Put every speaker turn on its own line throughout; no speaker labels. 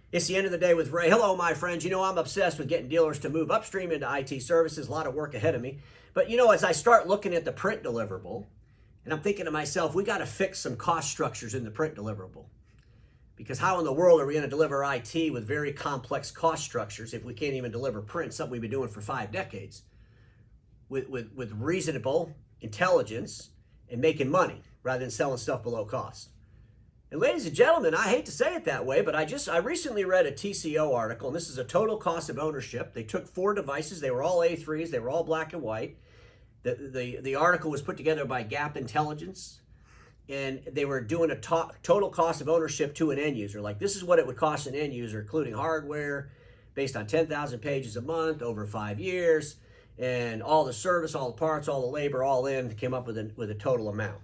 It's the end of the day with Ray. Hello, my friends. You know, I'm obsessed with getting dealers to move upstream into IT services. A lot of work ahead of me. But, you know, as I start looking at the print deliverable, and I'm thinking to myself, we got to fix some cost structures in the print deliverable. Because how in the world are we going to deliver IT with very complex cost structures if we can't even deliver print, something we've been doing for 5 decades, with reasonable intelligence and making money rather than selling stuff below cost? And ladies and gentlemen, I hate to say it that way, but I recently read a TCO article, and this is a total cost of ownership. They took 4 devices. They were all A3s. They were all black and white. The article was put together by Gap Intelligence, and they were doing a total cost of ownership to an end user. Like, this is what it would cost an end user, including hardware, based on 10,000 pages a month over 5 years, and all the service, all the parts, all the labor, all in, came up with a total amount.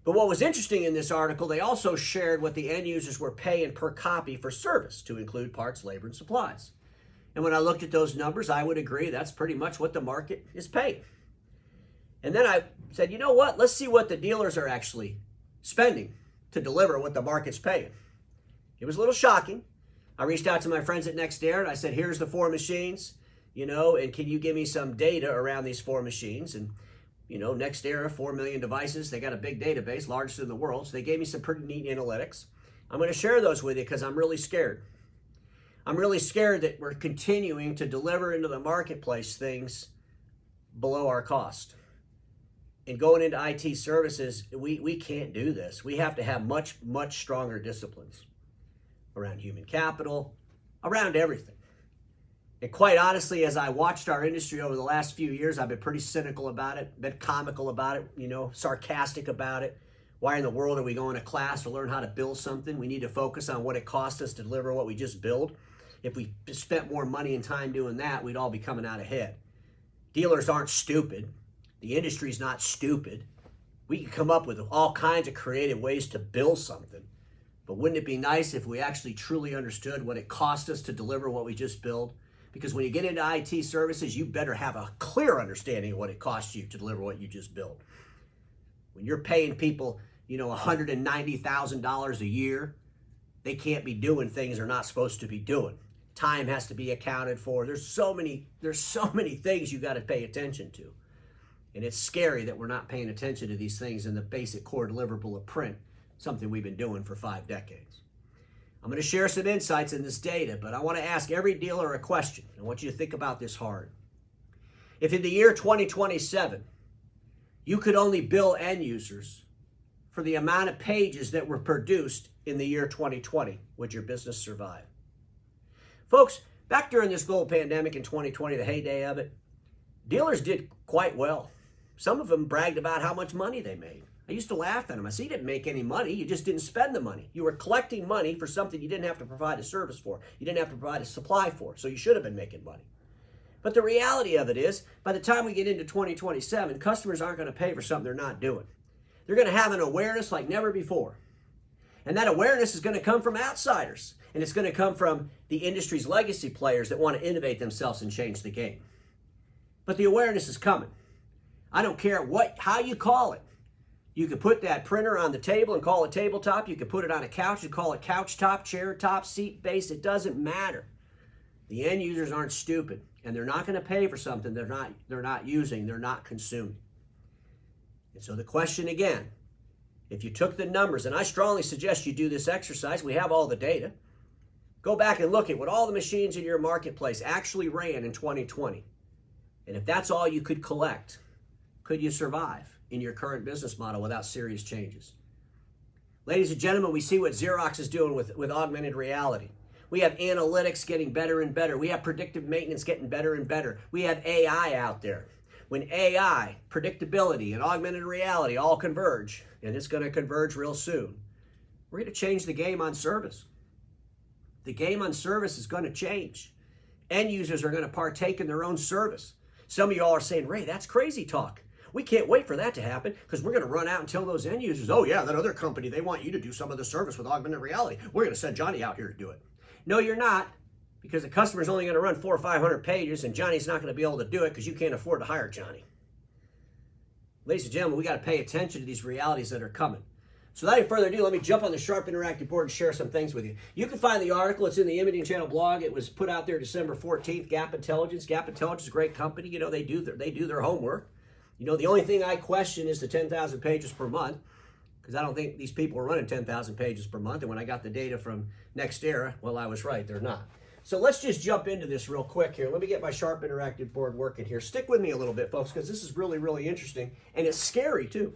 But what was interesting in this article, they also shared what the end users were paying per copy for service, to include parts, labor, and supplies. And when I looked at those numbers, I would agree that's pretty much what the market is paying. And then I said, you know what? Let's see what the dealers are actually spending to deliver what the market's paying. It was a little shocking. I reached out to my friends at NextAir and I said, here's the 4 machines, and can you give me some data around these 4 machines? And NextAir, 4 million devices. They got a big database, largest in the world. So they gave me some pretty neat analytics. I'm going to share those with you because I'm really scared. I'm really scared that we're continuing to deliver into the marketplace things below our cost. And going into IT services, we can't do this. We have to have much, much stronger disciplines around human capital, around everything. And quite honestly, as I watched our industry over the last few years, I've been pretty cynical about it, been comical about it, sarcastic about it. Why in the world are we going to class to learn how to build something? We need to focus on what it costs us to deliver what we just built. If we spent more money and time doing that, we'd all be coming out ahead. Dealers aren't stupid. The industry's not stupid. We can come up with all kinds of creative ways to build something. But wouldn't it be nice if we actually truly understood what it cost us to deliver what we just built? Because when you get into IT services, you better have a clear understanding of what it costs you to deliver what you just built. When you're paying people, $190,000 a year, they can't be doing things they're not supposed to be doing. Time has to be accounted for. There's so many things you got to pay attention to. And it's scary that we're not paying attention to these things in the basic core deliverable of print, something we've been doing for 5 decades. I'm going to share some insights in this data, but I want to ask every dealer a question. I want you to think about this hard. If in the year 2027, you could only bill end users for the amount of pages that were produced in the year 2020, would your business survive? Folks, back during this global pandemic in 2020, the heyday of it, dealers did quite well. Some of them bragged about how much money they made. I used to laugh at them. I said, you didn't make any money. You just didn't spend the money. You were collecting money for something you didn't have to provide a service for. You didn't have to provide a supply for. So you should have been making money. But the reality of it is, by the time we get into 2027, customers aren't going to pay for something they're not doing. They're going to have an awareness like never before. And that awareness is going to come from outsiders. And it's going to come from the industry's legacy players that want to innovate themselves and change the game. But the awareness is coming. I don't care how you call it. You could put that printer on the table and call it tabletop. You could put it on a couch and call it couch top, chair top, seat base. It doesn't matter. The end users aren't stupid, and they're not going to pay for something they're not using, they're not consuming. And so the question again, if you took the numbers, and I strongly suggest you do this exercise, we have all the data. Go back and look at what all the machines in your marketplace actually ran in 2020. And if that's all you could collect, could you survive in your current business model without serious changes? Ladies and gentlemen, we see what Xerox is doing with augmented reality. We have analytics getting better and better. We have predictive maintenance getting better and better. We have AI out there. When AI, predictability, and augmented reality all converge, and it's going to converge real soon, we're going to change the game on service. The game on service is going to change. End users are going to partake in their own service. Some of y'all are saying, Ray, that's crazy talk. We can't wait for that to happen because we're going to run out and tell those end users, oh yeah, that other company, they want you to do some of the service with augmented reality. We're going to send Johnny out here to do it. No, you're not, because the customer's only going to run 400 or 500 pages and Johnny's not going to be able to do it because you can't afford to hire Johnny. Ladies and gentlemen, we got to pay attention to these realities that are coming. So without any further ado, let me jump on the Sharp Interactive board and share some things with you. You can find the article. It's in the Imaging Channel blog. It was put out there December 14th, Gap Intelligence. Gap Intelligence is a great company. You know, they do their homework. You know, the only thing I question is the 10,000 pages per month, because I don't think these people are running 10,000 pages per month. And when I got the data from NextEra, well, I was right. They're not. So let's just jump into this real quick here. Let me get my Sharp Interactive board working here. Stick with me a little bit, folks, because this is really, really interesting. And it's scary, too.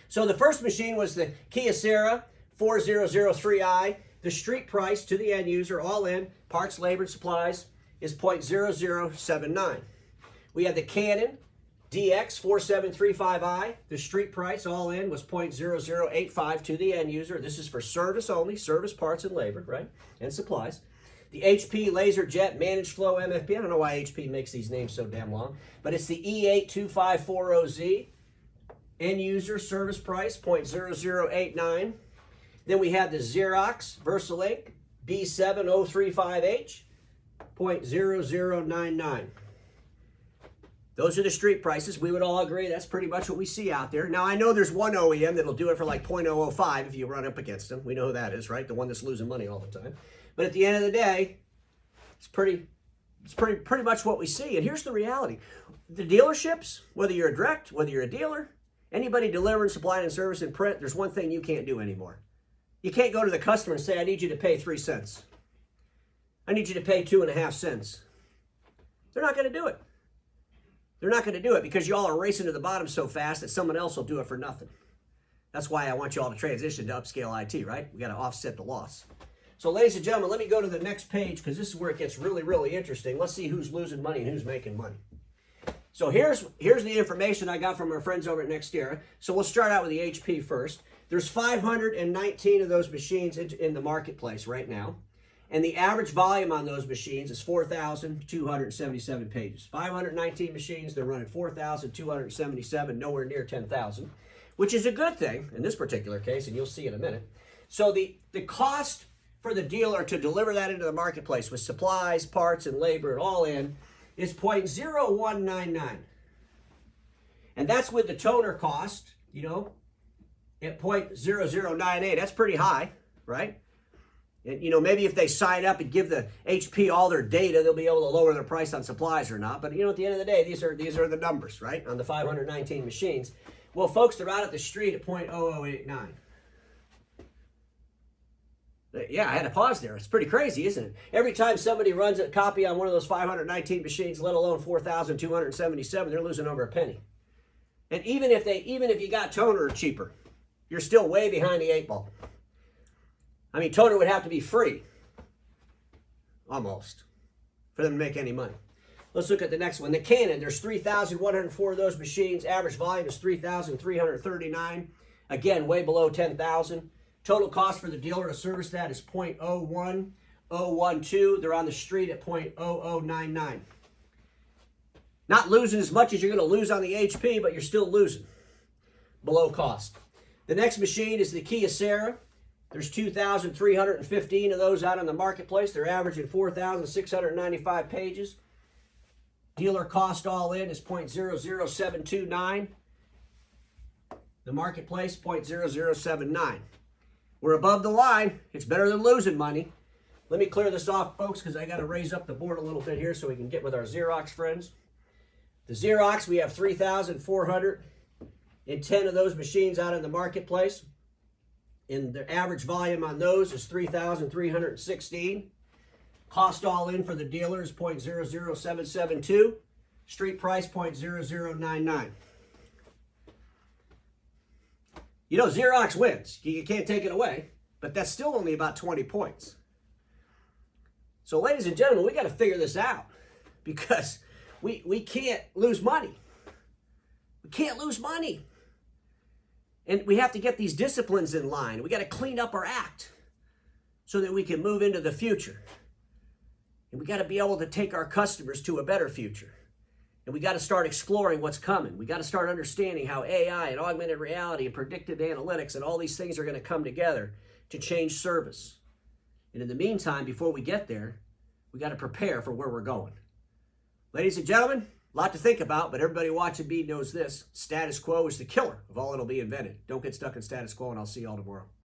So the first machine was the Kyocera 4003i. The street price to the end user, all in, parts, labor, and supplies, is 0.0079. We had the Canon DX 4735i. The street price, all in, was 0.0085 to the end user. This is for service only, service, parts, and labor, right, and supplies. The HP LaserJet Managed Flow MFP. I don't know why HP makes these names so damn long, but it's the E82540Z. End user service price, 0.0089. Then we have the Xerox VersaLink B7035H, 0.0099. Those are the street prices. We would all agree that's pretty much what we see out there. Now, I know there's one OEM that'll do it for like 0.005 if you run up against them. We know who that is, right? The one that's losing money all the time. But at the end of the day, it's pretty much what we see. And here's the reality. The dealerships, whether you're a direct, whether you're a dealer, anybody delivering, supplying, and service in print, there's one thing you can't do anymore. You can't go to the customer and say, I need you to pay 3 cents. I need you to pay 2.5 cents. They're not going to do it. They're not going to do it because y'all are racing to the bottom so fast that someone else will do it for nothing. That's why I want y'all to transition to upscale IT, right? We got to offset the loss. So ladies and gentlemen, let me go to the next page because this is where it gets really, really interesting. Let's see who's losing money and who's making money. So here's the information I got from our friends over at NextEra. So we'll start out with the HP first. There's 519 of those machines in the marketplace right now. And the average volume on those machines is 4,277 pages. 519 machines, they're running 4,277, nowhere near 10,000, which is a good thing in this particular case, and you'll see in a minute. So the cost for the dealer to deliver that into the marketplace with supplies, parts, and labor all in is 0.0199. And that's with the toner cost, you know, at 0.0098. That's pretty high, right? And, you know, maybe if they sign up and give the HP all their data, they'll be able to lower their price on supplies or not. But, you know, at the end of the day, these are the numbers, right, on the 519 machines. Well, folks, they're out at the street at 0.0089. Yeah, I had to pause there. It's pretty crazy, isn't it? Every time somebody runs a copy on one of those 519 machines, let alone 4,277, they're losing over a penny. And even if you got toner cheaper, you're still way behind the 8 ball. I mean, toner would have to be free, almost, for them to make any money. Let's look at the next one. The Canon, there's 3,104 of those machines. Average volume is 3,339. Again, way below 10,000. Total cost for the dealer to service that is 0.01012. They're on the street at 0.0099. Not losing as much as you're going to lose on the HP, but you're still losing below cost. The next machine is the Kyocera. There's 2,315 of those out on the marketplace. They're averaging 4,695 pages. Dealer cost all in is 0.00729. The marketplace, 0.0079. We're above the line. It's better than losing money. Let me clear this off, folks, because I got to raise up the board a little bit here so we can get with our Xerox friends. The Xerox, we have 3,410 of those machines out in the marketplace. And the average volume on those is 3,316. Cost all in for the dealer is 0.00772. Street price 0.0099. You know, Xerox wins. You can't take it away, but that's still only about 20 points. So, ladies and gentlemen, we got to figure this out because we can't lose money. We can't lose money. And we have to get these disciplines in line. We got to clean up our act so that we can move into the future. And we got to be able to take our customers to a better future. And we got to start exploring what's coming. We got to start understanding how AI and augmented reality and predictive analytics and all these things are going to come together to change service. And in the meantime, before we get there, we got to prepare for where we're going. Ladies and gentlemen, A lot to think about, but everybody watching me knows this. Status quo is the killer of all that'll be invented. Don't get stuck in status quo, and I'll see you all tomorrow.